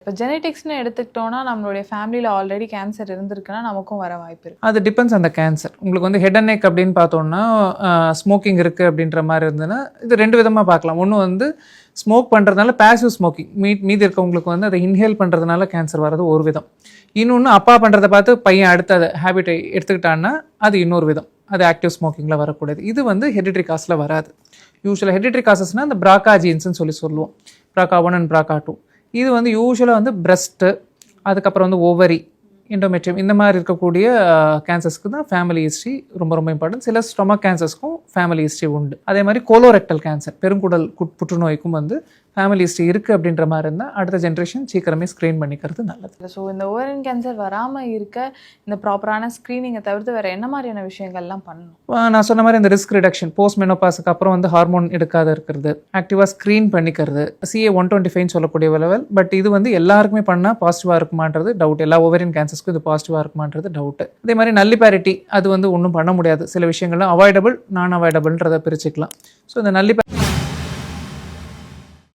இப்போ ஜெனடிக்ஸ்னு எடுத்துக்கிட்டோம்னா நம்மளுடைய ஃபேமிலியில் ஆல்ரெடி கேன்சர் இருந்திருக்குன்னா நமக்கும் வர வாய்ப்பு இருக்குது. அது டிபெண்ட்ஸ் அந்த கேன்சர். உங்களுக்கு வந்து ஹெட் அண்ட் நெக் அப்படின்னு பார்த்தோம்னா ஸ்மோக்கிங் இருக்குது அப்படின்ற மாதிரி இருந்ததுன்னா இது ரெண்டு விதமாக பார்க்கலாம். ஒன்று வந்து ஸ்மோக் பண்ணுறதுனால பேசிவ் ஸ்மோக்கிங் மீதி இருக்கவங்களுக்கு வந்து அதை இன்ஹேல் பண்ணுறதுனால கேன்சர் வர்றது ஒரு விதம். இன்னொன்று அப்பா பண்ணுறதை பார்த்து பையன் அடுத்த அதை ஹேபிட்டை எடுத்துக்கிட்டான்னா அது இன்னொரு விதம். அது ஆக்டிவ் ஸ்மோக்கிங்கில் வரக்கூடாது. இது வந்து ஹெரிடிட்ரி காஸில் வராது. யூஸ்வலாக ஹெரிடிட்ரி காசஸ்னால் அந்த பிராக்கா ஜீன்ஸ்னு சொல்லுவோம். பிராக்கா 1 அண்ட் பிராக்கா 2. இது வந்து யூஸ்வலாக வந்து பிரஸ்ட்டு, அதுக்கப்புறம் வந்து ஓவரி, எண்டோமெட்ரியம் இந்த மாதிரி இருக்கக்கூடிய கேன்சர்ஸ்க்கு தான் ஃபேமிலி ஹிஸ்ட்ரி ரொம்ப ரொம்ப இம்பார்ட்டன்ட். சில ஸ்டொமக் கேன்சர்ஸ்க்கும் ஃபேமிலி ஹிஸ்ட்ரி உண்டு. அதே மாதிரி கோலோரெக்டல் கேன்சர், பெருங்குடல் புற்றுநோய்க்கும் வந்து ஃபேமிலி ஹிஸ்ட்ரி இருக்குது அப்படின்ற மாதிரி இருந்தால் அடுத்த ஜென்ரேஷன் சீக்கிரமே ஸ்க்ரீன் பண்ணிக்கிறது நல்லது. ஸோ இந்த ஓவரியன் கேன்சர் வராமல் இருக்க இந்த ப்ராப்பரான ஸ்க்ரீனிங்கை தவிர்த்து வேறு என்ன மாதிரியான விஷயங்கள்லாம் பண்ணணும்? நான் சொன்ன மாதிரி இந்த ரிஸ்க் ரிடக்ஷன், போஸ்ட் மெனோபாஸுக்கு அப்புறம் வந்து ஹார்மோன் எடுக்காத இருக்கிறது, ஆக்டிவாக ஸ்க்ரீன் பண்ணிக்கிறது, CA 125 சொல்லக்கூடிய லெவல். பட் இது வந்து எல்லாருக்குமே பண்ணால் பாசிட்டிவாக இருக்குமான்றது டவுட். எல்லா ஓவரியன் கேன்சர்ஸ்க்கும் இது பாசிட்டிவாக இருக்குமான்றது டவுட்டு. அதே மாதிரி நல்லிபாரிட்டி அது வந்து ஒன்றும் பண்ண முடியாது. சில விஷயங்கள்லாம் அவாய்டபிள், நான் அவாய்டபிள்ன்றதை பிரிச்சுக்கலாம். ஸோ இந்த நல்லிபாரிட்டி